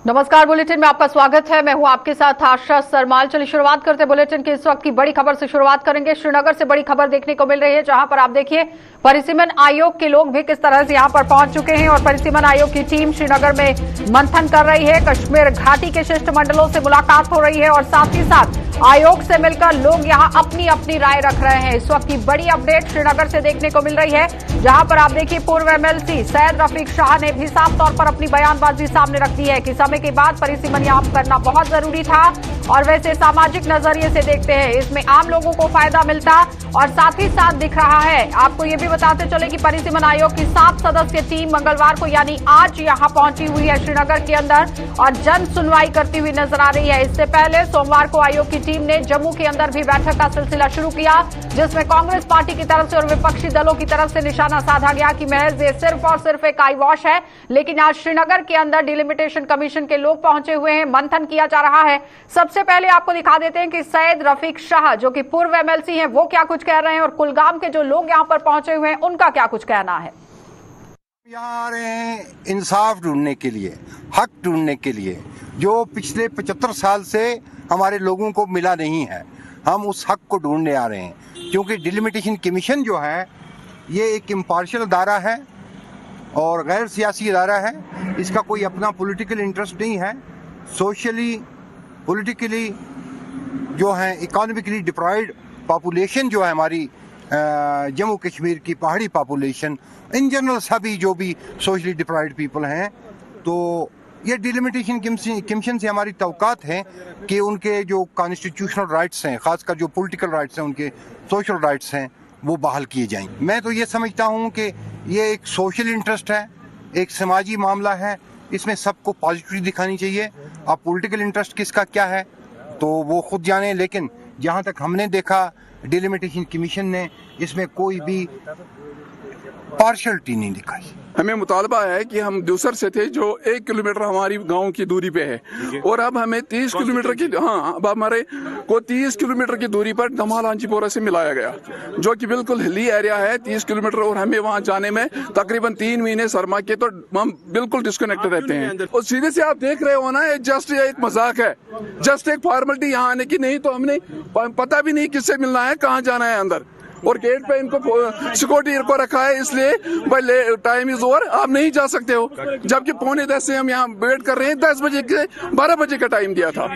नमस्कार, बुलेटिन में आपका स्वागत है। मैं हूं आपके साथ आशा सरमाल। चलिए शुरुआत करते हैं बुलेटिन की इस वक्त की बड़ी खबर से शुरुआत करेंगे। श्रीनगर से बड़ी खबर देखने को मिल रही है, जहां पर आप देखिए परिसीमन आयोग के लोग भी किस तरह से यहां पर पहुंच चुके हैं और परिसीमन आयोग की टीम श्रीनगर में मंथन कर रही है। कश्मीर घाटी के शिष्टमंडलों से मुलाकात हो रही है और साथ ही साथ आयोग से मिलकर लोग यहां अपनी अपनी राय रख रहे हैं। इस वक्त की बड़ी अपडेट श्रीनगर से देखने को मिल रही है, जहां पर आप देखिए पूर्व एमएलसी सैयद रफीक शाह ने भी साफ तौर पर अपनी बयानबाजी सामने रख दी है कि समय के बाद परिसीमन यहाँ करना बहुत जरूरी था और वैसे सामाजिक नजरिए से देखते हैं इसमें आम लोगों को फायदा मिलता और साथ ही साथ दिख रहा है। आपको ये भी बताते चले कि परिसीमन आयोग की 7 सदस्यीय टीम मंगलवार को यानी आज यहां पहुंची हुई है श्रीनगर के अंदर और जन सुनवाई करती हुई नजर आ रही है। इससे पहले सोमवार को आयोग की टीम ने जम्मू के अंदर भी बैठक का सिलसिला शुरू किया, जिसमें कांग्रेस पार्टी की तरफ से और विपक्षी दलों की तरफ से निशाना साधा गया कि महज ये सिर्फ और सिर्फ एक आई वॉश है। लेकिन आज श्रीनगर के अंदर डिलिमिटेशन कमीशन के लोग पहुंचे हुए हैं, मंथन किया जा रहा है। सबसे पहले आपको दिखा देते हैं कि सैयद रफीक शाह जो कि पूर्व एमएलसी हैं, वो क्या कुछ कह रहे हैं और कुलगाम के जो लोग यहां पर पहुंचे हुए हैं उनका क्या कुछ कहना है। यहाँ आ रहे हैं इंसाफ ढूंढने के लिए, हक ढूंढने के लिए, जो पिछले 75 साल से हमारे लोगों को मिला नहीं है। हम उस हक को ढूंढने आ रहे हैं, क्योंकि डिलिमिटेशन कमीशन जो है ये एक इम्पार्शियल अदारा है और गैर सियासी अदारा है। इसका कोई अपना पॉलिटिकल इंटरेस्ट नहीं है। सोशली, पॉलिटिकली जो है, इकोनॉमिकली डिप्राइव्ड पॉपुलेशन जो है हमारी जम्मू कश्मीर की पहाड़ी पॉपुलेशन, इन जनरल सभी जो भी सोशली डिप्राइव्ड पीपल हैं, तो ये डिलिमिटेशन कमीशन से हमारी तवक्कात है कि उनके जो कॉन्स्टिट्यूशनल राइट्स हैं, खासकर जो पॉलिटिकल राइट्स हैं, उनके सोशल राइट्स हैं, वो बहाल किए जाएंगे। मैं तो ये समझता हूँ कि ये एक सोशल इंटरेस्ट है, एक समाजी मामला है, इसमें सबको पॉजिटिविटी दिखानी चाहिए। अब पॉलिटिकल इंटरेस्ट किसका क्या है तो वो खुद जाने, लेकिन जहाँ तक हमने देखा डिलिमिटेशन कमीशन ने इसमें कोई भी पार्शलिटी नहीं दिखाई। हमें मुतालबा है कि हम दूसर से थे जो 1 किलोमीटर हमारी गांव की दूरी पे है और अब हमें 30 किलोमीटर की, अब हमारे को 30 किलोमीटर की दूरी पर धमाल हांजीपोरा से मिलाया गया, जो कि बिल्कुल हिली एरिया है 30 किलोमीटर और हमें वहां जाने में तकरीबन 3 महीने सरमा के, तो हम बिल्कुल डिस्कनेक्टेड रहते हैं। और सीधे से आप देख रहे हो ना, जस्ट एक मजाक है, जस्ट एक फॉर्मेलिटी यहाँ आने की, नहीं तो हमने पता भी नहीं किससे मिलना है, कहाँ जाना है अंदर, और गेट पे इनको सिक्योरिटी को रखा है, इसलिए भाई टाइम इज ओवर, आप नहीं जा सकते हो। जबकि 9:45 से हम यहाँ वेट कर रहे हैं, 10 बजे के 12 बजे का टाइम दिया था।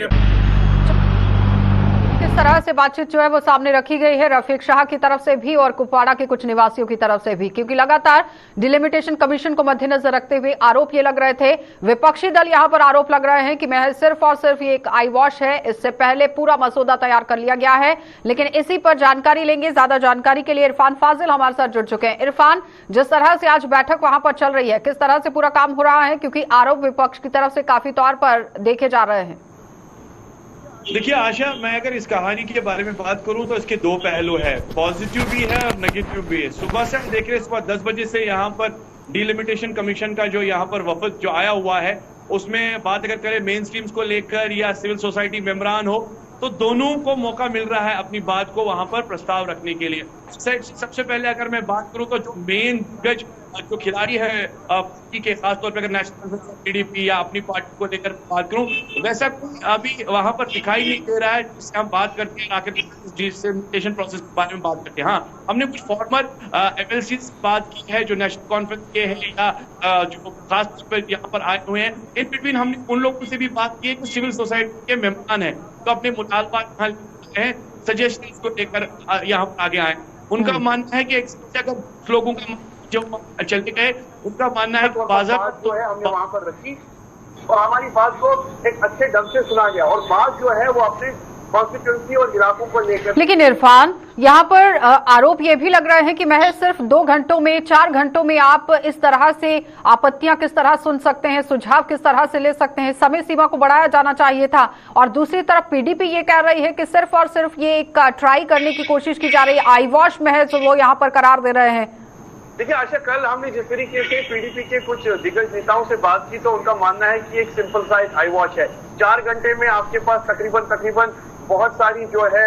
किस तरह से बातचीत जो है वो सामने रखी गई है रफीक शाह की तरफ से भी और कुपवाड़ा के कुछ निवासियों की तरफ से भी, क्योंकि लगातार डिलिमिटेशन कमीशन को मद्देनजर रखते हुए आरोप ये लग रहे थे, विपक्षी दल यहां पर आरोप लग रहे हैं कि महज सिर्फ और सिर्फ ये एक आई वॉश है। इससे पहले पूरा मसौदा तैयार कर लिया गया है, लेकिन इसी पर जानकारी लेंगे। ज्यादा जानकारी के लिए इरफान फाजिल हमारे साथ जुड़ चुके हैं। इरफान, जिस तरह से आज बैठक वहां पर चल रही है, किस तरह से पूरा काम हो रहा है, क्योंकि आरोप विपक्ष की तरफ से काफी तौर पर देखे जा रहे हैं। देखिए आशा, मैं अगर इस कहानी के बारे में बात करूं तो इसके 2 पहलू है, पॉजिटिव भी है और नेगेटिव भी है। सुबह से हम देख रहे हैं, सुबह 10 बजे से यहाँ पर डिलिमिटेशन कमीशन का जो यहाँ पर वफद जो आया हुआ है, उसमें बात अगर करें मेन स्ट्रीम्स को लेकर या सिविल सोसाइटी मेंबरान हो, तो दोनों को मौका मिल रहा है अपनी बात को वहां पर प्रस्ताव रखने के लिए। सबसे पहले अगर मैं बात करूं तो जो मेन जज जो खिलाड़ी है पार्टी के, खासतौर पर अगर नेशनल पीडीपी या अपनी पार्टी को लेकर बात करूं, वैसा अभी वहां पर दिखाई नहीं दे रहा है जिससे हम बात करते हैं आखिर डिलिमिटेशन प्रोसेस के बारे में बात करते हैं। हाँ, हमने कुछ फॉर्मर एमएलसी से बात की है जो नेशनल कॉन्फ्रेंस के हैं या जो खासतौर पर यहाँ पर आए हुए हैं। इन बिटवीन हमने उन लोगों से भी बात की है जो सिविल सोसाइटी के मेहमान है, तो अपने मुतालबा सजेशन को लेकर यहाँ पर आगे आए। उनका मानना है कि अगर लोगों का जो चलते गए, उनका मानना है कि बात जो है हमने वहां पर रखी और हमारी बात को एक अच्छे ढंग से सुना गया और बात जो है वो अपने कॉन्स्टिट्यूंसी और इलाकों को लेकर। लेकिन इरफान, यहाँ पर आरोप ये भी लग रहे हैं कि महज सिर्फ 2 घंटों में, 4 घंटों में आप इस तरह से आपत्तियां किस तरह सुन सकते हैं, सुझाव किस तरह से ले सकते हैं, समय सीमा को बढ़ाया जाना चाहिए था। और दूसरी तरफ पीडीपी ये कह रही है कि सिर्फ और सिर्फ ये एक ट्राई करने की कोशिश की जा रही है, आई वॉश महज वो यहाँ पर करार दे रहे हैं। देखिए आशा, कल हमने जिस तरीके से पीडीपी के कुछ दिग्गज नेताओं से बात की तो उनका मानना है कि एक सिंपल सा एक आई वॉश है। 4 घंटे में आपके पास तकरीबन बहुत सारी जो है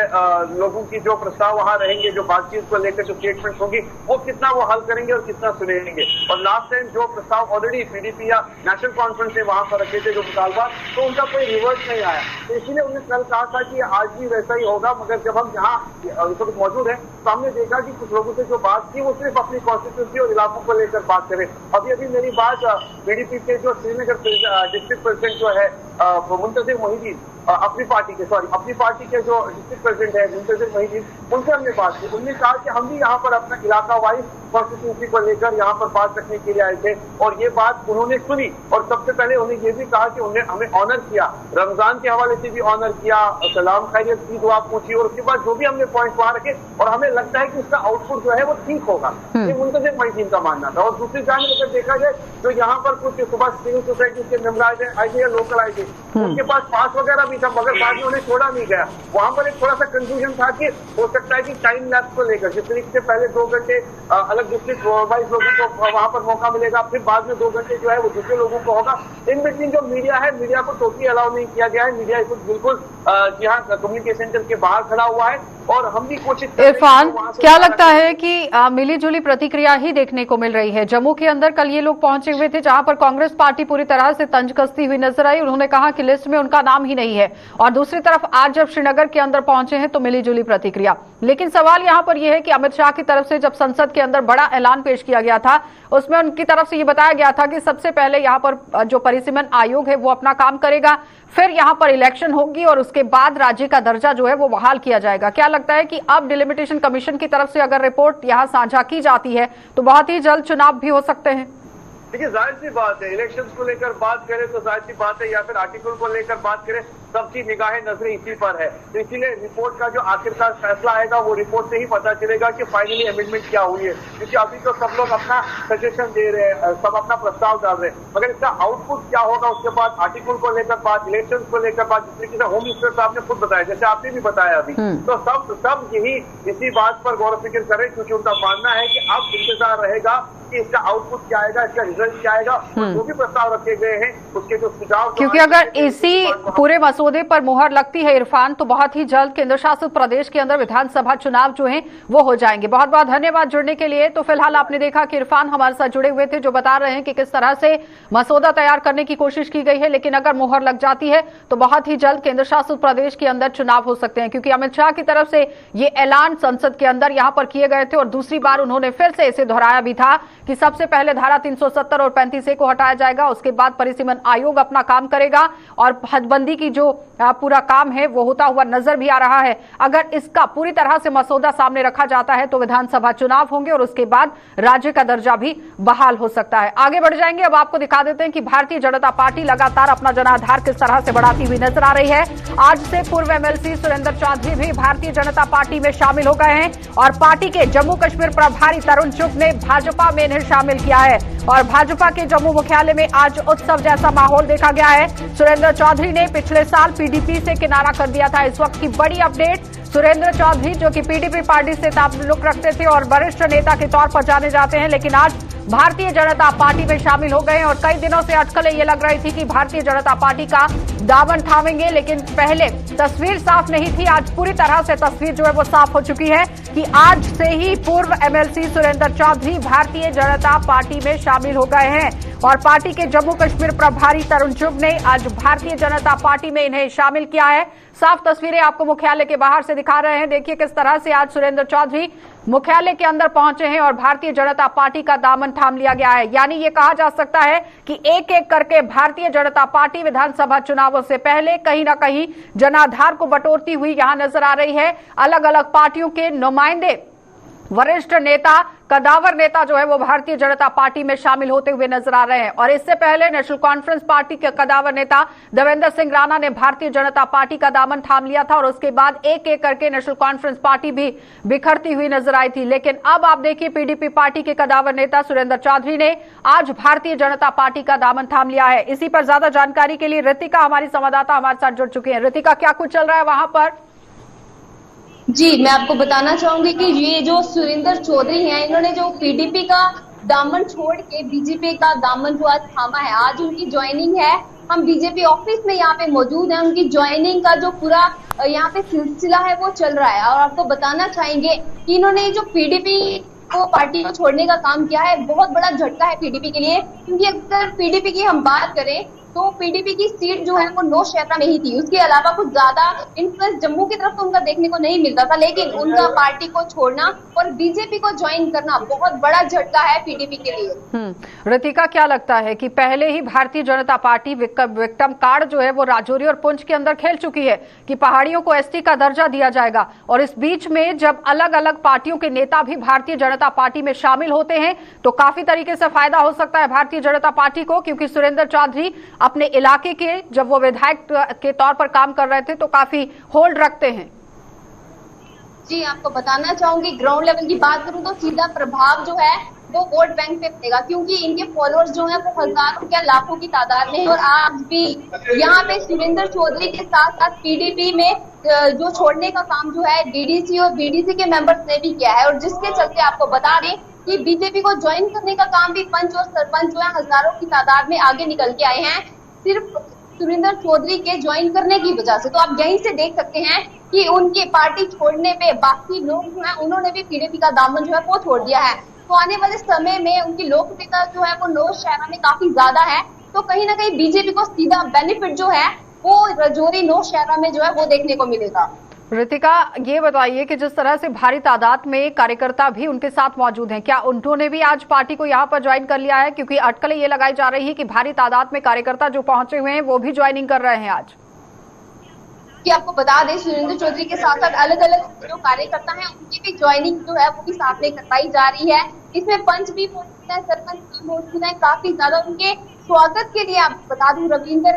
लोगों की जो प्रस्ताव वहां रहेंगे, जो बातचीत को लेकर जो स्टेटमेंट होगी, वो कितना वो हल करेंगे और कितना सुनेंगे। और लास्ट टाइम जो प्रस्ताव ऑलरेडी पीडीपी या नेशनल कॉन्फ्रेंस ने वहां पर रखे थे जो मुतालबा, तो उनका कोई रिवर्स नहीं आया। तो इसीलिए उन्होंने कल कहा था कि आज भी वैसा ही होगा, मगर जब हम यहाँ इस वक्त मौजूद है तो हमने देखा कि कुछ लोगों से जो बात की वो सिर्फ अपनी कॉन्स्टिट्यूंसी और इलाकों को लेकर बात करें। अभी मेरी बात पीडीपी के जो श्रीनगर डिस्ट्रिक्ट प्रेसिडेंट जो है मुंतजिर मोहिदीन, अपनी पार्टी के जो डिस्ट्रिक्ट प्रेसिडेंट है मुंतजिर मोहिदीन, उनसे हमने बात की। उन्होंने कहा कि हम भी यहाँ पर अपना इलाका वाइज कॉन्स्टिट्यूंसी को लेकर यहाँ पर बात रखने के लिए आए थे, और ये बात उन्होंने सुनी। और सबसे पहले उन्होंने ये भी कहा कि उन्हें हमें ऑनर किया, रमजान के हवाले से भी ऑनर किया, सलाम खैरियत की दुआ पूछी, और उसके बाद जो भी हमने पॉइंट वहां रखे, और हमें लगता है कि उसका आउटपुट जो है वो ठीक होगा। ये मुंतजिर मोहिदीन का मानना था। और दूसरी जानिब अगर देखा जाए तो यहाँ पर कुछ सुबह सिविल सोसाइटी के मेंबर आए थे या लोकल आए थे, उनके पास पास वगैरह भी था, मगर बाद में उन्हें छोड़ा नहीं गया। वहां पर एक थोड़ा सा कंफ्यूजन था कि हो सकता है कि टाइम लैप्स को लेकर, जिस तरीके से पहले 2 घंटे अलग डिस्ट्रिक्ट वाइज लोगों को वहां पर मौका मिलेगा, फिर बाद में 2 घंटे जो है वो दूसरे लोगों को होगा। इन बिटवीन जो मीडिया है, मीडिया को टोटली अलाउ नहीं किया गया है। मीडिया बिल्कुल यहाँ कम्युनिकेशन सेंटर के बाहर खड़ा हुआ है, और हम भी कोशिश इरफान, क्या लगता है कि मिली जुली प्रतिक्रिया ही देखने को मिल रही है? जम्मू के अंदर कल ये लोग पहुंचे हुए थे जहां पर कांग्रेस पार्टी पूरी तरह से तंज कसती हुई नजर आई। उन्होंने कहा कि लिस्ट में उनका नाम ही नहीं है, और दूसरी तरफ आज जब श्रीनगर के अंदर पहुंचे हैं तो मिली जुली प्रतिक्रिया। लेकिन सवाल यहां पर यह है कि अमित शाह की तरफ से जब संसद के अंदर बड़ा ऐलान पेश किया गया था, उसमें उनकी तरफ से ये बताया गया था कि सबसे पहले यहां पर जो परिसीमन आयोग है वो अपना काम करेगा, फिर यहां पर इलेक्शन होगी, और उसके बाद राज्य का दर्जा जो है वो बहाल किया जाएगा। क्या लगता है कि अब डिलिमिटेशन कमीशन की तरफ से अगर रिपोर्ट यहां साझा की जाती है तो बहुत ही जल्द चुनाव भी हो सकते हैं? देखिए, जाहिर सी बात है, इलेक्शंस को लेकर बात करें तो जाहिर सी बात है, या फिर आर्टिकल को लेकर बात करें, सबकी निगाहें नजरें इसी पर है। तो इसीलिए रिपोर्ट का जो आखिरकार फैसला आएगा वो रिपोर्ट से ही पता चलेगा कि फाइनली अमेंडमेंट क्या हुई है। क्योंकि अभी तो सब लोग अपना सजेशन दे रहे हैं, सब अपना प्रस्ताव डाल रहे हैं, मगर इसका आउटपुट क्या होगा, उसके बाद आर्टिकल को लेकर बात, इलेक्शन को लेकर बात, जिस तरीके से होम मिनिस्टर साहब ने खुद बताया, जैसे आपने भी बताया अभी, तो सब यही इसी बात पर गौर फिक्र करें, क्योंकि उनका मानना है कि अब इंतजार रहेगा कि इसका आउटपुट क्या आएगा, इसका रिजल्ट क्या आएगा, और जो भी प्रस्ताव रखे गए हैं उसके जो सुझाव, क्योंकि अगर इसी पूरे मसौदे पर मुहर लगती है इरफान, तो बहुत ही जल्द केंद्र शासित प्रदेश के अंदर विधानसभा चुनाव जो हैं वो हो जाएंगे। बहुत बहुत धन्यवाद जुड़ने के लिए। तो फिलहाल आपने देखा कि इरफान हमारे साथ जुड़े हुए थे, जो बता रहे हैं कि किस तरह से मसौदा तैयार करने की कोशिश की गई है, लेकिन अगर मुहर लग जाती है तो बहुत ही जल्द केंद्र शासित प्रदेश के अंदर चुनाव हो सकते हैं। क्योंकि अमित शाह की तरफ से ये ऐलान संसद के अंदर यहां पर किए गए थे, और दूसरी बार उन्होंने फिर से इसे दोहराया भी था कि सबसे पहले धारा 370 और 35A को हटाया जाएगा, उसके बाद परिसीमन आयोग अपना काम करेगा, और हदबंदी की जो पूरा काम है वो होता हुआ नजर भी आ रहा है। अगर इसका पूरी तरह से मसौदा सामने रखा जाता है तो विधानसभा चुनाव होंगे, और उसके बाद राज्य का दर्जा भी बहाल हो सकता है। आगे बढ़ जाएंगे, अब आपको दिखा देते हैं कि भारतीय जनता पार्टी लगातार अपना जनाधार किस तरह से बढ़ाती हुई नजर आ रही है। आज से पूर्व MLC सुरेंद्र चौधरी भी भारतीय जनता पार्टी में शामिल हो गए हैं, और पार्टी के जम्मू कश्मीर प्रभारी तरुण चुग ने भाजपा में इन्हें शामिल किया है, और भाजपा के जम्मू मुख्यालय में आज उत्सव जैसा माहौल देखा गया है। सुरेंद्र चौधरी ने पिछले साल PDP से किनारा कर दिया था। इस वक्त की बड़ी अपडेट, सुरेंद्र चौधरी जो कि PDP पार्टी से ताल्लुक रखते थे और वरिष्ठ नेता के तौर पर जाने जाते हैं, लेकिन आज भारतीय जनता पार्टी में शामिल हो गए हैं। और कई दिनों से अटकलें ये लग रही थी कि भारतीय जनता पार्टी का दामन थामेंगे, लेकिन पहले तस्वीर साफ नहीं थी। आज पूरी तरह से तस्वीर जो है वो साफ हो चुकी है कि आज से ही पूर्व MLC सुरेंद्र चौधरी भारतीय जनता पार्टी में शामिल हो गए हैं, और पार्टी के जम्मू कश्मीर प्रभारी तरुण चुग ने आज भारतीय जनता पार्टी में इन्हें शामिल किया है। साफ तस्वीरें आपको मुख्यालय के बाहर से दिखा रहे हैं। देखिए किस तरह से आज सुरेंद्र चौधरी मुख्यालय के अंदर पहुंचे हैं, और भारतीय जनता पार्टी का दामन थाम लिया गया है। यानी ये कहा जा सकता है कि एक एक करके भारतीय जनता पार्टी विधानसभा चुनावों से पहले कहीं ना कहीं जनाधार को बटोरती हुई यहां नजर आ रही है। अलग अलग पार्टियों के नुमाइंदे, वरिष्ठ नेता, कदावर नेता जो है वो भारतीय जनता पार्टी में शामिल होते हुए नजर आ रहे हैं। और इससे पहले नेशनल कॉन्फ्रेंस पार्टी के कदावर नेता देवेंद्र सिंह राणा ने भारतीय जनता पार्टी का दामन थाम लिया था, और उसके बाद एक एक करके नेशनल कॉन्फ्रेंस पार्टी भी बिखरती हुई नजर आई थी। लेकिन अब आप देखिए PDP पार्टी के कदावर नेता सुरेंद्र चौधरी ने आज भारतीय जनता पार्टी का दामन थाम लिया है। इसी पर ज्यादा जानकारी के लिए रितिका हमारी संवाददाता हमारे साथ जुड़ चुकी है। रितिका, क्या कुछ चल रहा है वहां पर? जी, मैं आपको बताना चाहूंगी कि ये जो सुरेंद्र चौधरी हैं, इन्होंने जो PDP का दामन छोड़ के बीजेपी का दामन जो आज थामा है, आज उनकी ज्वाइनिंग है। हम बीजेपी ऑफिस में यहाँ पे मौजूद हैं। उनकी ज्वाइनिंग का जो पूरा यहाँ पे सिलसिला है वो चल रहा है और आपको बताना चाहेंगे कि इन्होंने जो पीडीपी को पार्टी को छोड़ने का काम किया है, बहुत बड़ा झटका है पीडीपी के लिए। क्योंकि अगर पीडीपी की हम बात करें तो पीडीपी की सीट जो है वो नौशहरा में ही थी। उसके अलावा कुछ ज्यादा इन्फ्लुएंस जम्मू की तरफ तो उनका देखने को नहीं मिलता था, लेकिन उनका पार्टी को छोड़ना और बीजेपी को ज्वाइन करना बहुत बड़ा झटका है पीडीपी के लिए। रितिका, क्या लगता है कि पहले ही Bharatiya Janata party victim card जो है वो राजौरी और पुंछ के अंदर खेल चुकी है कि पहाड़ियों को एसटी का दर्जा दिया जाएगा, और इस बीच में जब अलग अलग पार्टियों के नेता भी भारतीय जनता पार्टी में शामिल होते हैं तो काफी तरीके से फायदा हो सकता है भारतीय जनता पार्टी को, क्योंकि सुरेंद्र चौधरी अपने इलाके के जब वो विधायक के तौर पर काम कर रहे थे तो काफी होल्ड रखते हैं। जी, आपको बताना चाहूंगी ग्राउंड लेवल की बात करूं तो सीधा प्रभाव जो है वो वोट बैंक पे पड़ेगा, क्योंकि इनके फॉलोअर्स जो हैं वो हजारों या लाखों की तादाद में है। और आज भी यहाँ पे सुरेंद्र चौधरी के साथ साथ पीडीपी में जो छोड़ने का काम जो है डीडीसी और बीडीसी के मेंबर्स ने भी किया है, और जिसके चलते आपको बता दें कि बीजेपी को ज्वाइन करने का काम भी पंच और सरपंच जो है हजारों की तादाद में आगे निकल के आए हैं, सिर्फ सुरेंद्र चौधरी के ज्वाइन करने की वजह से। तो आप यहीं से देख सकते हैं कि उनकी पार्टी छोड़ने पे बाकी लोग जो है उन्होंने भी पीडीपी का दामन जो है वो छोड़ दिया है। तो आने वाले समय में उनकी लोकप्रियता जो है वो नौशहरा में काफी ज्यादा है, तो कहीं ना कहीं बीजेपी को सीधा बेनिफिट जो है वो राजौरी नौशहरा में जो है वो देखने को मिलेगा। रितिका, ये बताइए कि जिस तरह से भारी तादाद में कार्यकर्ता भी उनके साथ मौजूद हैं, क्या उन्होंने भी आज पार्टी को यहाँ पर ज्वाइन कर लिया है? क्योंकि अटकलें ये लगाई जा रही है कि भारी तादाद में कार्यकर्ता जो पहुंचे हुए हैं वो भी ज्वाइनिंग कर रहे हैं आज। कि आपको बता दें सुरेंद्र चौधरी के साथ साथ अलग अलग जो कार्यकर्ता हैं उनकी भी ज्वाइनिंग जो है वो भी साथ में करवाई जा रही है। इसमें पंच भी मौजूद है, सरपंच भी मौजूद है, काफी ज्यादा उनके स्वागत के लिए आप बता दूं रविंद्र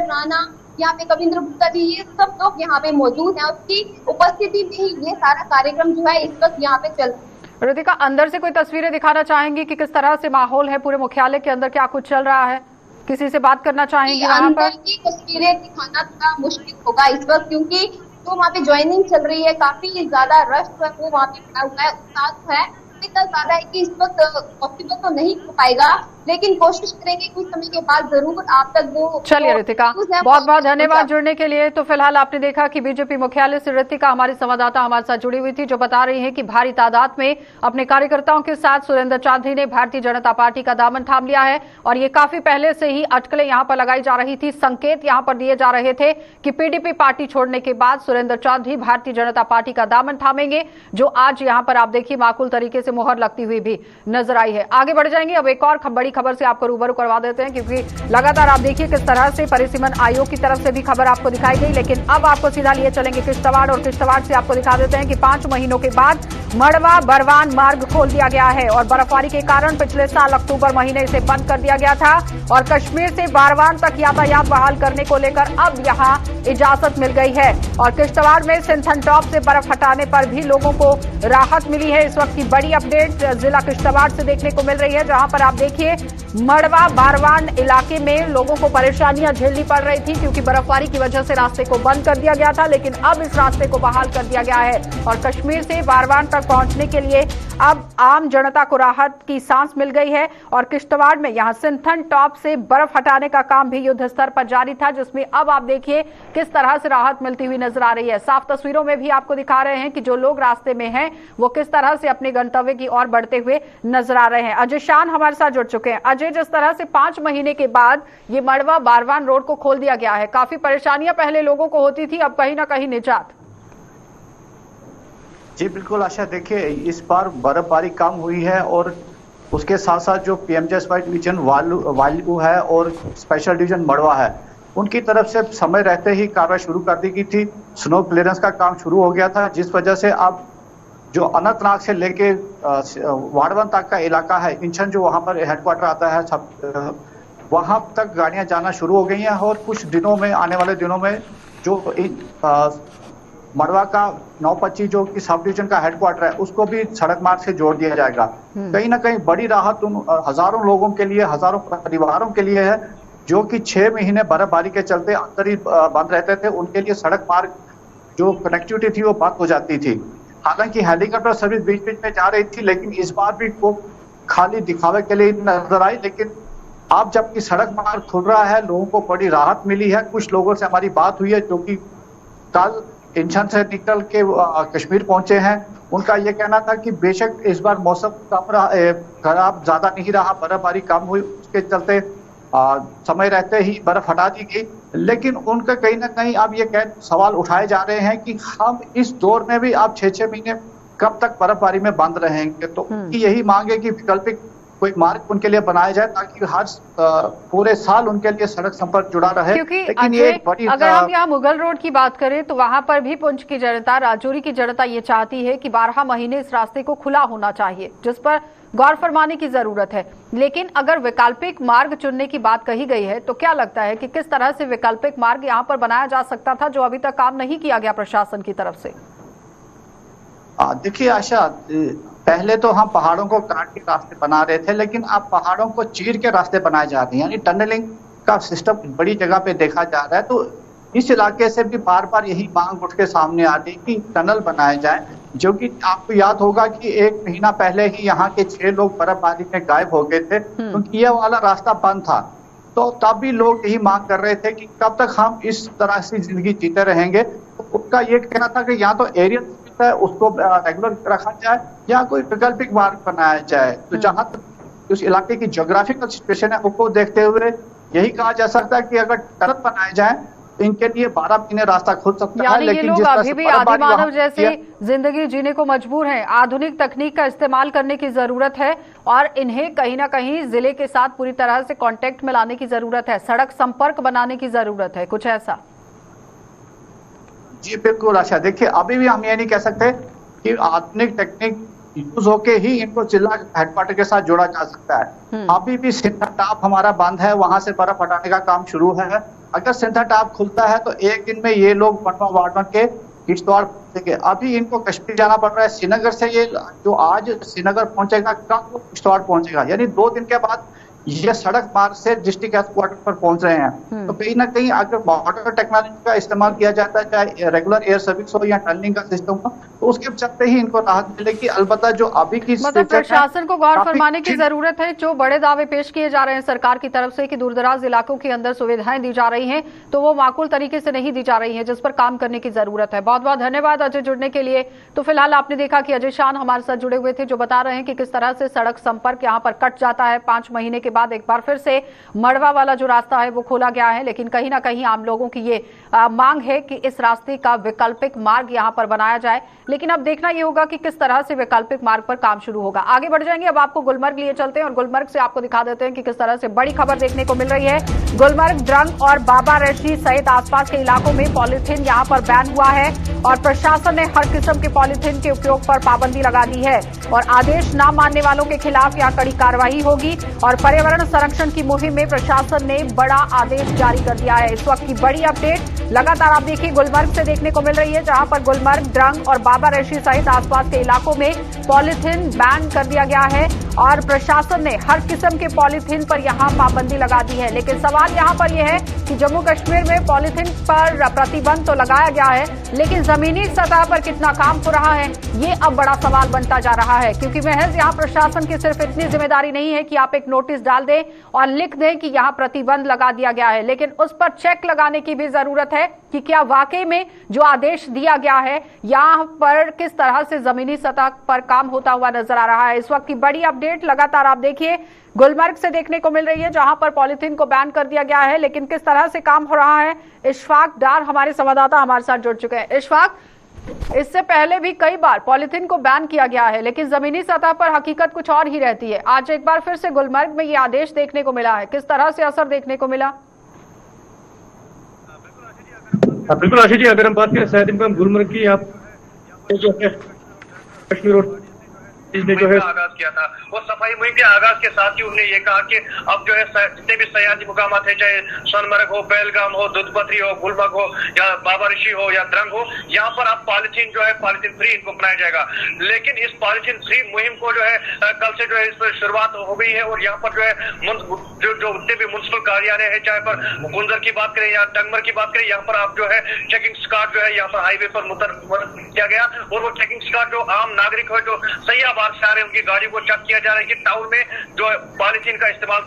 राणा, यहाँ पे कविंद्र गुप्ता जी, ये सब लोग यहाँ पे मौजूद हैं। उसकी उपस्थिति में ही ये सारा कार्यक्रम जो है इस वक्त यहाँ पे चल रहा है। रितिका, अंदर से कोई तस्वीरें दिखाना चाहेंगी कि किस तरह से माहौल है पूरे मुख्यालय के अंदर, क्या कुछ चल रहा है? किसी से बात करना चाहेंगे वहाँ पर? की तस्वीरें दिखाना थोड़ा मुश्किल होगा इस वक्त, क्योंकि तो वहाँ पे ज्वाइनिंग चल रही है, काफी ज्यादा रश है वो वहाँ पे खड़ा हुआ है, उत्साह है इतना ज्यादा है कि इस वक्त पॉसिबल तो नहीं हो पाएगा, लेकिन कोशिश करेंगे कुछ समय के बाद जरूर आप तक वो। चलिए रितिका, बहुत बहुत धन्यवाद जुड़ने के लिए। तो फिलहाल आपने देखा कि बीजेपी मुख्यालय से रितिका हमारी संवाददाता हमारे साथ जुड़ी हुई थी, जो बता रही है कि भारी तादाद में अपने कार्यकर्ताओं के साथ सुरेंद्र चौधरी ने भारतीय जनता पार्टी का दामन थाम लिया है, और ये काफी पहले से ही अटकलें यहाँ पर लगाई जा रही थी, संकेत यहाँ पर दिए जा रहे थे कि पीडीपी पार्टी छोड़ने के बाद सुरेंद्र चौधरी भारतीय जनता पार्टी का दामन थामेंगे, जो आज यहाँ पर आप देखिए माकूल तरीके से मुहर लगती हुई भी नजर आई है। आगे बढ़ जाएंगे, अब एक और बड़ी खबर से आपको रूबरू करवा देते हैं, क्योंकि लगातार आप देखिए किस तरह से परिसीमन आयोग की तरफ से भी खबर आपको दिखाई गई, लेकिन अब आपको सीधा लिए चलेंगे किश्तवाड़, और किश्तवाड़ से आपको दिखा देते हैं कि 5 महीनों के बाद मड़वा बरवान मार्ग खोल दिया गया है, और बर्फबारी के कारण पिछले साल अक्टूबर महीने इसे बंद कर दिया गया था, और कश्मीर से बारवान तक यातायात बहाल करने को लेकर अब यहां इजाजत मिल गई है। और किश्तवाड़ में सिंथन टॉप से बर्फ हटाने पर भी लोगों को राहत मिली है। इस वक्त की बड़ी अपडेट जिला किश्तवाड़ से देखने को मिल रही है, जहां पर आप देखिए मड़वा बारवान इलाके में लोगों को परेशानियां झेलनी पड़ रही थी, क्योंकि बर्फबारी की वजह से रास्ते को बंद कर दिया गया था, लेकिन अब इस रास्ते को बहाल कर दिया गया है, और कश्मीर से बारवान तक पहुंचने के लिए अब आम जनता को राहत की सांस मिल गई है। और किश्तवाड़ में यहां सिंथन टॉप से बर्फ हटाने का काम भी युद्ध स्तर पर जारी था, जिसमें अब आप देखिए किस तरह से राहत मिलती हुई नजर आ रही है। साफ तस्वीरों में भी आपको दिखा रहे हैं कि जो लोग रास्ते में हैं वो किस तरह से अपने गंतव्य की ओर बढ़ते हुए नजर आ रहे हैं। अजय शान हमारे साथ जुड़ चुके हैं। अजय, जिस तरह से 5 महीने के बाद ये मड़वा बारवान रोड को खोल दिया गया है, काफी परेशानियां पहले लोगों को होती थी, अब कहीं ना कहीं निजात। जी बिल्कुल आशा, देखिए इस बार बर्फबारी कम हुई है, और उसके साथ साथ जो पीएमजीएसवाई डिवीजन वालू है और स्पेशल डिवीजन मड़वा है, उनकी तरफ से समय रहते ही कार्रवाई शुरू कर दी गई थी। स्नो क्लियरेंस का काम शुरू हो गया था, जिस वजह से अब जो अनंतनाग से लेके वाड़वन तक का इलाका है, इंचन जो वहां पर हेडक्वार्टर आता है, सब वहां तक गाड़ियां जाना शुरू हो गई हैं। और कुछ दिनों में, आने वाले दिनों में जो मड़वा का 925 जो कि सब डिवीजन का हेडक्वार्टर है, उसको भी सड़क मार्ग से जोड़ दिया जाएगा। कहीं ना कहीं बड़ी राहत उन हजारों लोगों के लिए, हजारों परिवारों के लिए है जो कि 6 महीने बर्फबारी के चलते अंदर ही बंद रहते थे। उनके लिए सड़क मार्ग जो कनेक्टिविटी थी वो बंद हो जाती थी। हालांकि हेलीकॉप्टर सर्विस बीच बीच में जा रही थी, लेकिन इस बार भी वो खाली दिखावे के लिए नजर आई, लेकिन अब जबकि सड़क मार्ग खुल रहा है, लोगों को बड़ी राहत मिली है। कुछ लोगों से हमारी बात हुई है जो कि कल इंशन से निकल के कश्मीर पहुंचे हैं। उनका ये कहना था कि बेशक इस बार मौसम खराब ज्यादा नहीं रहा, बर्फबारी कम हुई, उसके चलते समय रहते ही बर्फ हटा दी गई, लेकिन उनका कहीं ना कहीं अब ये सवाल उठाए जा रहे हैं कि हम इस दौर में भी अब 6-6 महीने कब तक बर्फबारी में बंद रहेंगे। तो उनकी यही मांग है कि वैकल्पिक कोई मार्ग उनके लिए बनाया जाए ताकि हर पूरे साल उनके लिए सड़क संपर्क जुड़ा रहे। क्योंकि लेकिन ये एक बड़ी अगर हम यहाँ मुगल रोड की बात करें तो वहां पर भी पुंछ की जनता, राजौरी की जनता ये चाहती है कि 12 महीने इस रास्ते को खुला होना चाहिए, जिस पर गौर फरमाने की जरूरत है। लेकिन अगर वैकल्पिक मार्ग चुनने की बात कही गई है तो क्या लगता है कि किस तरह से वैकल्पिक मार्ग यहाँ पर बनाया जा सकता था जो अभी तक काम नहीं किया गया प्रशासन की तरफ से? देखिए आशा, पहले तो हम पहाड़ों को काट के रास्ते बना रहे थे, लेकिन अब पहाड़ों को चीर के रास्ते बनाए जा रहे हैं, यानी टनलिंग का सिस्टम बड़ी जगह पे देखा जा रहा है। तो इस इलाके से भी बार बार यही मांग उठ के सामने आ रही कि टनल बनाए जाए, जो कि आपको याद होगा कि 1 महीना पहले ही यहाँ के 6 लोग बर्फबारी में गायब हो गए थे, क्योंकि ये वाला रास्ता बंद था। तो तब भी लोग यही मांग कर रहे थे कि कब तक हम इस तरह से जिंदगी जीते रहेंगे। तो उनका ये कहना था कि या तो एरिया है उसको रेगुलर रखा जाए या कोई वैकल्पिक मार्ग बनाया जाए। तो जहां तक उस इलाके की ज्योग्राफिकल सिचुएशन है उसको देखते हुए यही कहा जा सकता है कि अगर टनल बनाए जाए तो इनके लिए 12 महीने रास्ता खुल सकता है। लेकिन लोग अभी भी आदिमानव जैसी जिंदगी जीने को मजबूर हैं। आधुनिक तकनीक का इस्तेमाल करने की जरूरत है और इन्हें कहीं ना कहीं जिले के साथ पूरी तरह से कांटेक्ट में लाने की जरूरत है, सड़क संपर्क बनाने की जरूरत है, कुछ ऐसा। जी बिल्कुल आशा, देखिए अभी भी हम ये नहीं कह सकते कि आधुनिक टेक्निक यूज होके ही इनको जिला हेडक्वार्टर के साथ जोड़ा जा सकता है। अभी भी सिंधा टाप हमारा बंद है, वहां से बर्फ हटाने का काम शुरू है। अगर सिंधा टाप खुलता है तो एक दिन में ये लोग बनवा वार्डन के किश्तवाड़ पहुंचेंगे। अभी इनको कश्मीर जाना पड़ रहा है, श्रीनगर से ये जो आज श्रीनगर पहुंचेगा कल वो किश्तवाड़ पहुंचेगा, यानी 2 दिन के बाद ये सड़क मार्ग से डिस्ट्रिक्ट हेडक्वार्टर पर पहुंच रहे हैं। तो कहीं ना कहीं अगर मॉडर्न टेक्नोलॉजी का इस्तेमाल किया जाता है, चाहे रेगुलर एयर सर्विस हो या टनलिंग का सिस्टम हो, तो उसके चलते ही इनको राहत मिलेगी। अलबत्ता जो अभी की मतलब प्रशासन को गौर फरमाने की जरूरत है। जो बड़े दावे पेश किए जा रहे हैं सरकार की तरफ से कि दूरदराज इलाकों के अंदर सुविधाएं दी जा रही हैं, तो वो माकूल तरीके से नहीं दी जा रही है, जिस पर काम करने की जरूरत है। बहुत बहुत धन्यवाद अजय जुड़ने के लिए। तो फिलहाल आपने देखा कि अजय शान हमारे साथ जुड़े हुए थे, जो बता रहे हैं कि किस तरह से सड़क संपर्क यहाँ पर कट जाता है। 5 महीने के बाद एक बार फिर से मड़वा वाला जो रास्ता है वो खोला गया है, लेकिन कहीं ना कहीं आम लोगों की ये मांग है कि इस रास्ते का वैकल्पिक मार्ग यहां पर बनाया जाए। लेकिन अब देखना ये होगा कि किस तरह से वैकल्पिक मार्ग पर काम शुरू होगा। आगे बढ़ जाएंगे, अब आपको गुलमर्ग लिए चलते हैं और गुलमर्ग से आपको दिखा देते हैं कि किस तरह से बड़ी खबर देखने को मिल रही है। गुलमर्ग, द्रंग और बाबा रेशी सहित आसपास के इलाकों में पॉलीथीन यहां पर बैन हुआ है और प्रशासन ने हर किस्म के पॉलीथीन के उपयोग पर पाबंदी लगा दी है और आदेश न मानने वालों के खिलाफ यहां कड़ी कार्रवाई होगी। और पर्यावरण संरक्षण की मुहिम में प्रशासन ने बड़ा आदेश जारी कर दिया है। इस वक्त की बड़ी अपडेट लगातार आप देखिए गुलमर्ग से देखने को मिल रही है, जहां पर गुलमर्ग, द्रंग और बाबा रेशी सहित आसपास के इलाकों में पॉलीथीन बैन कर दिया गया है और प्रशासन ने हर किस्म के पॉलीथीन पर यहां पाबंदी लगा दी है। लेकिन सवाल यहां पर यह है कि जम्मू कश्मीर में पॉलीथीन पर प्रतिबंध तो लगाया गया है, लेकिन जमीनी सतह पर कितना काम हो रहा है ये अब बड़ा सवाल बनता जा रहा है। क्योंकि महज यहां प्रशासन की सिर्फ इतनी जिम्मेदारी नहीं है कि आप एक नोटिस डाल दें और लिख दें कि यहां प्रतिबंध लगा दिया गया है, लेकिन उस पर चेक लगाने की भी जरूरत है कि क्या वाकई में जो आदेश दिया गया है यहां पर किस तरह से जमीनी सतह पर काम होता हुआ नजर आ रहा है। इस वक्त की बड़ी अपडेट लगातार आप देखिए गुलमर्ग से देखने को मिल रही है, जहां पर पॉलीथीन को बैन कर दिया गया है, लेकिन किस तरह से काम हो रहा है। इशफाक डार हमारे संवाददाता हमारे साथ जुड़ चुके हैं। इशफाक, इससे पहले भी कई बार पॉलीथीन को बैन किया गया है, लेकिन जमीनी सतह पर हकीकत कुछ और ही रहती है। आज एक बार फिर से गुलमर्ग में ये आदेश देखने को मिला है, किस तरह से असर देखने को मिला? बिल्कुल आशीष जी, अगर हम बात करें शायद इनका गुलमर्ग की, आप जो है कश्मीर और ने जो है आगाज किया था और सफाई मुहिम के आगाज के साथ ही उन्होंने ये कहा कि अब जो है जितने भी सयाजी मुकाम थे, चाहे सोनमर्ग हो, पहलगाम हो, दुधपत्री हो, गुलमर्ग हो या बाबा ऋषि हो या द्रंग हो, यहाँ पर अब पॉलीथीन जो है पॉलीथीन फ्री इनको बनाया जाएगा। लेकिन इस पॉलीथीन फ्री मुहिम को जो है कल से जो है इस पर शुरुआत हो गई है और यहाँ पर जो है जो उतने भी म्युनिसिपल कार्यालय है, चाहे पर गुंजर की बात करें या टंगमर की बात करें, यहाँ पर आप जो है चेकिंग स्क्वाड जो है यहाँ पर हाईवे पर मुतय्यन किया गया। और वो चेकिंग स्क्वाड जो आम नागरिक है, जो सैया बार से आ रहे हैं, उनकी गाड़ी को चेक किया जा रहा है कि टाउन में जो पॉलिथीन का इस्तेमाल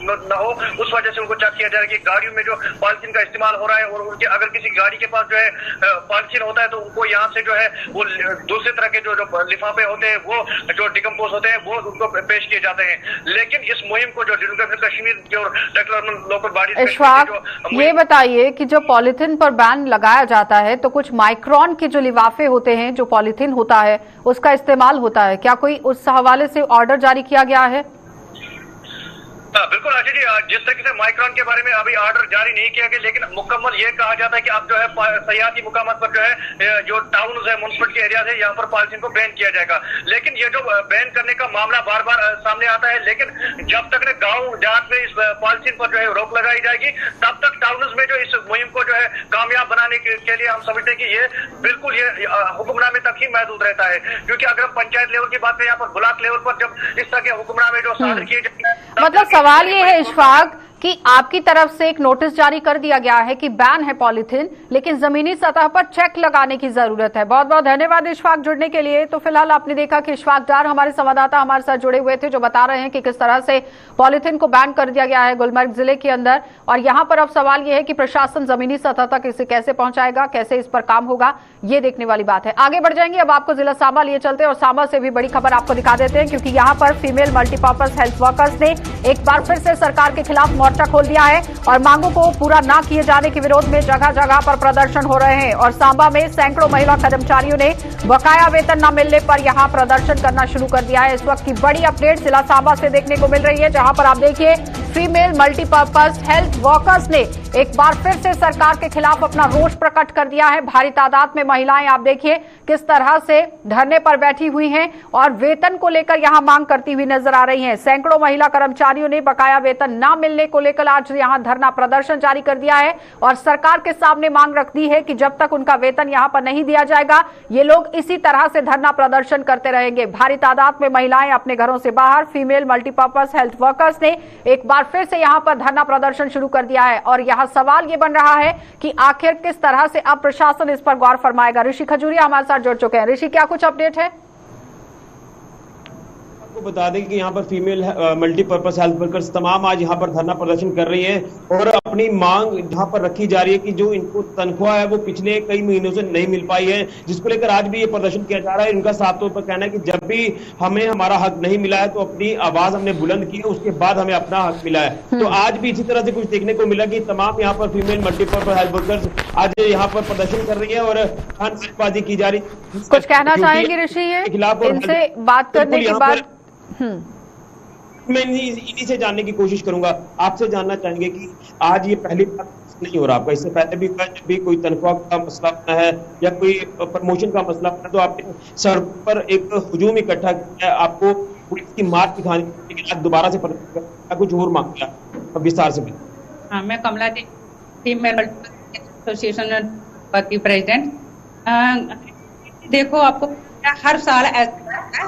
न हो, उस वजह से उनको चेक किया जा रहा है कि गाड़ियों में जो पॉलिथीन का इस्तेमाल हो रहा है, और उनके अगर किसी गाड़ी के पास जो है पॉलिथीन होता है तो उनको यहाँ से जो है वो दूसरे तरह के जो लिफाफे होते हैं, वो जो डिकम्पोज होते हैं, वो उनको पेश किए जाते हैं। लेकिन इस मुहिम को जो कश्मीर जो लोकल बॉडी, इशफाक, ये बताइए कि जो पॉलिथीन पर बैन लगाया जाता है तो कुछ माइक्रोन के जो लिफाफे होते हैं, जो पॉलिथीन होता है उसका इस्तेमाल होता है, क्या कोई उस हवाले से ऑर्डर जारी किया गया है? बिल्कुल आशा जी, जिस तरीके से माइक्रोन के बारे में अभी ऑर्डर जारी नहीं किया गया, लेकिन मुकम्मल ये कहा जाता है कि अब जो है सयाहती मुकामात पर जो है जो टाउन है, म्युनिसिपलिटी एरिया है, यहाँ पर पॉलिथीन को बैन किया जाएगा। लेकिन ये जो बैन करने का मामला बार बार सामने आता है, लेकिन जब तक गाँव देहात में इस पॉलिथीन पर जो है रोक लगाई जाएगी, तब तक टाउन में जो इस मुहिम को जो है कामयाब बनाने के लिए हम समझते हैं कि ये बिल्कुल ये हुक्मनामे तक ही महदूद रहता है। क्योंकि अगर हम पंचायत लेवल की बात करें, यहाँ पर ब्लॉक लेवल पर जब इस तरह के हुक्मनामे जो सादर किए जाते हैं, मतलब सवाल ये है इशफाक कि आपकी तरफ से एक नोटिस जारी कर दिया गया है कि बैन है पॉलिथीन, लेकिन जमीनी सतह पर चेक लगाने की जरूरत है। बहुत बहुत धन्यवाद इशफाक जुड़ने के लिए। तो फिलहाल आपने देखा कि इशफाक डार हमारे संवाददाता हमारे साथ जुड़े हुए थे, जो बता रहे हैं कि किस तरह से पॉलिथीन को बैन कर दिया गया है गुलमर्ग जिले के अंदर। और यहाँ पर अब सवाल यह है कि प्रशासन जमीनी सतह तक इसे कैसे पहुंचाएगा, कैसे इस पर काम होगा, ये देखने वाली बात है। आगे बढ़ जाएंगे, अब आपको जिला सांबा लिए चलते हैं और सांबा से भी बड़ी खबर आपको दिखा देते हैं, क्योंकि यहाँ पर फीमेल मल्टीपर्पज हेल्थ वर्कर्स ने एक बार फिर से सरकार के खिलाफ मोर्चा खोल दिया है और मांगों को पूरा ना किए जाने के विरोध में जगह जगह पर प्रदर्शन हो रहे हैं। और सांबा में सैकड़ों महिला कर्मचारियों ने बकाया वेतन न मिलने पर यहां प्रदर्शन करना शुरू कर दिया है। इस वक्त की बड़ी अपडेट जिला सांबा से देखने को मिल रही है, जहां पर आप देखिए फीमेल मल्टीपर्पज हेल्थ वर्कर्स ने एक बार फिर से सरकार के खिलाफ अपना रोष प्रकट कर दिया है। भारी तादाद में महिलाएं आप देखिए किस तरह से धरने पर बैठी हुई हैं और वेतन को लेकर यहां मांग करती हुई नजर आ रही हैं। सैकड़ों महिला कर्मचारियों ने बकाया वेतन न मिलने को लेकर आज यहां धरना प्रदर्शन जारी कर दिया है और सरकार के सामने मांग रख दी है कि जब तक उनका वेतन यहां पर नहीं दिया जाएगा, ये लोग इसी तरह से धरना प्रदर्शन करते रहेंगे। भारी तादाद में महिलाएं अपने घरों से बाहर फीमेल मल्टीपर्पज हेल्थ वर्कर्स ने एक बार फिर से यहां पर धरना प्रदर्शन शुरू कर दिया है। और यहां सवाल ये बन रहा है कि आखिर किस तरह से अब प्रशासन इस पर गौर फरमाएगा। ऋषि खजूरिया हमारे साथ जुड़ चुके हैं। ऋषि, क्या कुछ अपडेट है? आपको बता दें कि यहाँ पर फीमेल मल्टीपर्पज हेल्थ वर्कर्स तमाम आज यहाँ पर धरना प्रदर्शन कर रही हैं और अपनी मांग यहाँ पर रखी जा रही है कि जो इनको तनख्वाह है वो पिछले कई महीनों से नहीं मिल पाई है, जिसको लेकर आज भी ये प्रदर्शन किया जा रहा है। इनका साफ तौर पर कहना है कि जब भी हमें हमारा हक नहीं मिला है तो अपनी आवाज हमने बुलंद की है, उसके बाद हमें अपना हक मिला है। तो आज भी इसी तरह से कुछ देखने को मिला कि तमाम यहाँ पर फीमेल मल्टीपर्पज हेल्थ वर्कर्स आज यहाँ पर प्रदर्शन कर रही है और नारेबाजी की जा रही है। कुछ कहना चाहेंगे ऋषि इनसे बात करने के बाद? मैं इन्हीं से जानने की कोशिश करूंगा। आपसे जानना चाहेंगे कि आज ये पहली बार नहीं हो रहा आपका, इससे पहले भी जब भी कोई तनख्वाह का मसला बना है या कोई प्रमोशन का मसला बना तो आपने सड़क पर एक हुजूम इकट्ठा किया है, आपको पुलिस की मार दिखाने के बाद दोबारा से कुछ और मांगा विस्तार से? हाँ, मैं कमला जी, फीमेल एसोसिएशन की प्रेसिडेंट। देखो, आपको हर साल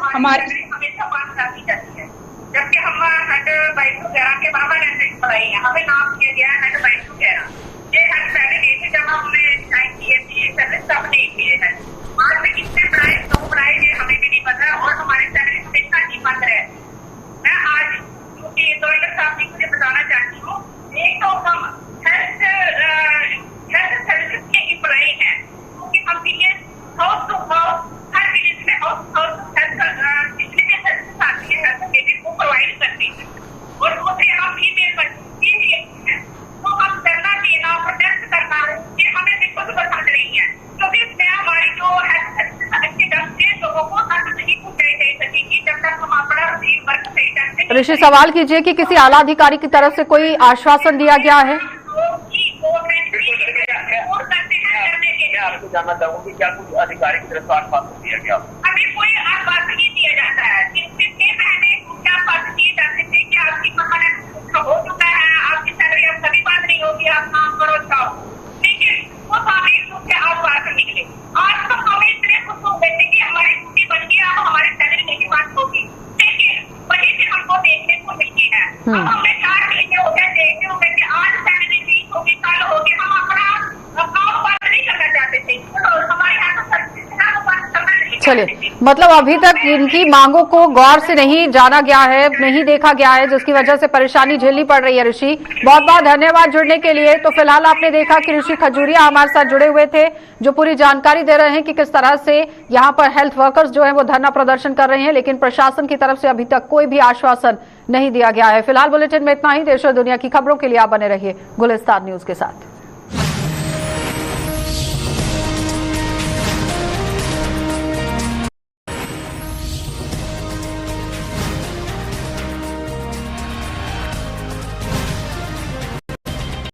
हमारे जबकि हम हेड बाइक वगैरह के बराबर ऐसे पढ़ाई है, हमें नाम किया गया है हेड बाइक वगैरह। ये हेड पहले गए थे जब हमने साइन किए थे, सर्विस सब नहीं किए हैं। आज में कितने पढ़ाए, तो पढ़ाए हमें भी नहीं पता और हमारे सैलरी हमेशा नहीं बंद रहे। मैं आज क्योंकि दौलत साहब जी मुझे बताना चाहती हूँ, एक तो हम हेल्थ सर्विस के एम्प्लॉई हैं, क्योंकि हम ये हाउस टू हाउस हर विलेज में हाउस जितनी भी सर्विस आती है वो प्रोवाइड करती है। और दूसरे हम फीमेल हैं, तो हम धरना देना, प्रोटेस्ट करना, ये हमें बिल्कुल पसंद नहीं है, क्योंकि इसमें हमारी जो हेल्थ सर्विस के ढंग से लोगों को तक नहीं पहुंचाई जा सकेगी जब तक हम अपना वर्क सही ढंग से। ऋषि, सवाल कीजिए कि किसी आला अधिकारी की तरफ से कोई आश्वासन दिया गया है? आपको जानना चाहूंगी क्या कुछ अधिकारी की तरफ से आश्वासन दिया गया? हमें कोई आश्वासन नहीं दिया जाता है। आपकी परमानेंट हो चुका है, आपकी सैलरी अब कभी बात नहीं होगी, आप काम करो जाओ, लेकिन वो सामयिक रूप से आश्वासन निकले। आज तो हमें इतने खुश हो गए थे कि हमारी छुट्टी बन गई, अब हमारी सैलरी नहीं बात होगी, लेकिन वही से हमको देखने को मिलती है। अब हमें 4 महीने हो गए देखते हो गए कि चलिए, मतलब अभी तक इनकी मांगों को गौर से नहीं जाना गया है, नहीं देखा गया है, जिसकी वजह से परेशानी झेलनी पड़ रही है। ऋषि, बहुत बहुत धन्यवाद जुड़ने के लिए। तो फिलहाल आपने देखा कि ऋषि खजूरिया हमारे साथ जुड़े हुए थे, जो पूरी जानकारी दे रहे हैं कि किस तरह से यहाँ पर हेल्थ वर्कर्स जो है वो धरना प्रदर्शन कर रहे हैं, लेकिन प्रशासन की तरफ से अभी तक कोई भी आश्वासन नहीं दिया गया है। फिलहाल बुलेटिन में इतना ही। देश और दुनिया की खबरों के लिए आप बने रहिए गुलिस्तान न्यूज के साथ।